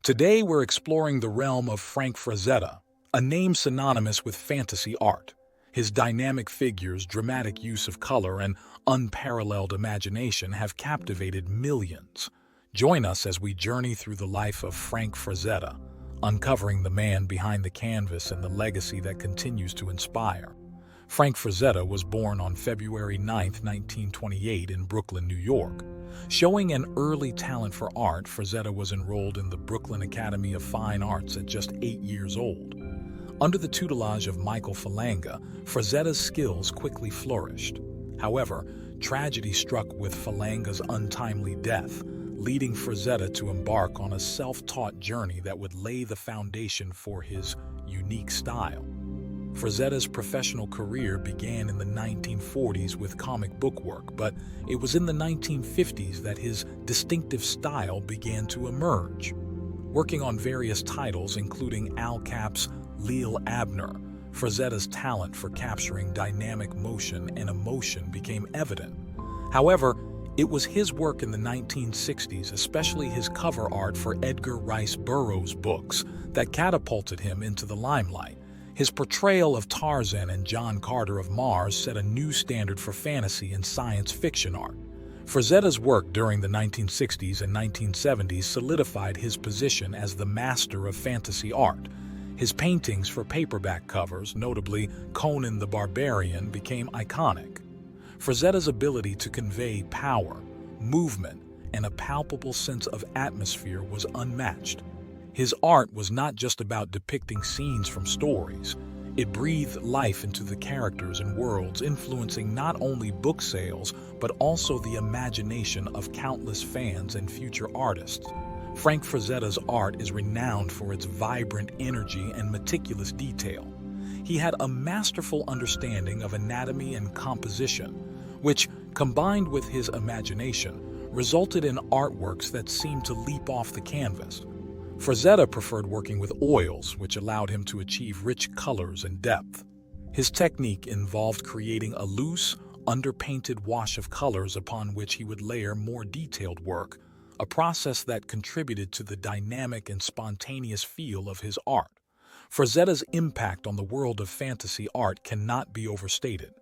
Today we're exploring the realm of Frank Frazetta, a name synonymous with fantasy art. His dynamic figures, dramatic use of color, and unparalleled imagination have captivated millions. Join us as we journey through the life of Frank Frazetta, uncovering the man behind the canvas and the legacy that continues to inspire. Frank Frazetta was born on February 9, 1928 in Brooklyn, New York. Showing an early talent for art, Frazetta was enrolled in the Brooklyn Academy of Fine Arts at just 8 years old. Under the tutelage of Michael Falanga, Frazetta's skills quickly flourished. However, tragedy struck with Falanga's untimely death, leading Frazetta to embark on a self-taught journey that would lay the foundation for his unique style. Frazetta's professional career began in the 1940s with comic book work, but it was in the 1950s that his distinctive style began to emerge. Working on various titles, including Al Cap's Lil Abner, Frazetta's talent for capturing dynamic motion and emotion became evident. However, it was his work in the 1960s, especially his cover art for Edgar Rice Burroughs' books, that catapulted him into the limelight. His portrayal of Tarzan and John Carter of Mars set a new standard for fantasy and science fiction art. Frazetta's work during the 1960s and 1970s solidified his position as the master of fantasy art. His paintings for paperback covers, notably Conan the Barbarian, became iconic. Frazetta's ability to convey power, movement, and a palpable sense of atmosphere was unmatched. His art was not just about depicting scenes from stories. It breathed life into the characters and worlds, influencing not only book sales, but also the imagination of countless fans and future artists. Frank Frazetta's art is renowned for its vibrant energy and meticulous detail. He had a masterful understanding of anatomy and composition, which, combined with his imagination, resulted in artworks that seemed to leap off the canvas. Frazetta preferred working with oils, which allowed him to achieve rich colors and depth. His technique involved creating a loose, underpainted wash of colors upon which he would layer more detailed work, a process that contributed to the dynamic and spontaneous feel of his art. Frazetta's impact on the world of fantasy art cannot be overstated.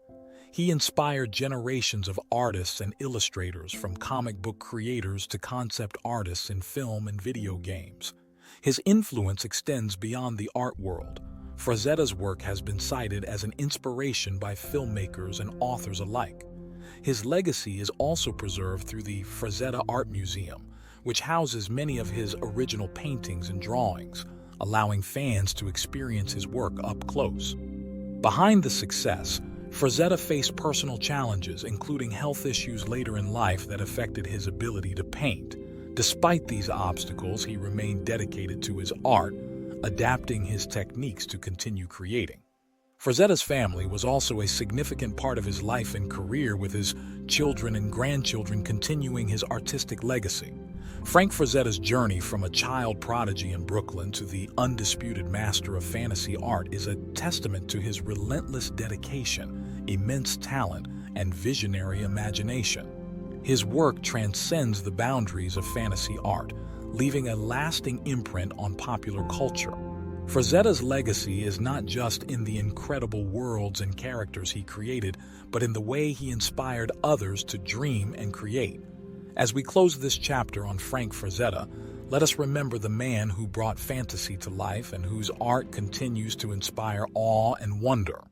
He inspired generations of artists and illustrators, from comic book creators to concept artists in film and video games. His influence extends beyond the art world. Frazetta's work has been cited as an inspiration by filmmakers and authors alike. His legacy is also preserved through the Frazetta Art Museum, which houses many of his original paintings and drawings, allowing fans to experience his work up close. Behind the success, Frazetta faced personal challenges, including health issues later in life that affected his ability to paint. Despite these obstacles, he remained dedicated to his art, adapting his techniques to continue creating. Frazetta's family was also a significant part of his life and career, with his children and grandchildren continuing his artistic legacy. Frank Frazetta's journey from a child prodigy in Brooklyn to the undisputed master of fantasy art is a testament to his relentless dedication, immense talent, and visionary imagination. His work transcends the boundaries of fantasy art, leaving a lasting imprint on popular culture. Frazetta's legacy is not just in the incredible worlds and characters he created, but in the way he inspired others to dream and create. As we close this chapter on Frank Frazetta, let us remember the man who brought fantasy to life and whose art continues to inspire awe and wonder.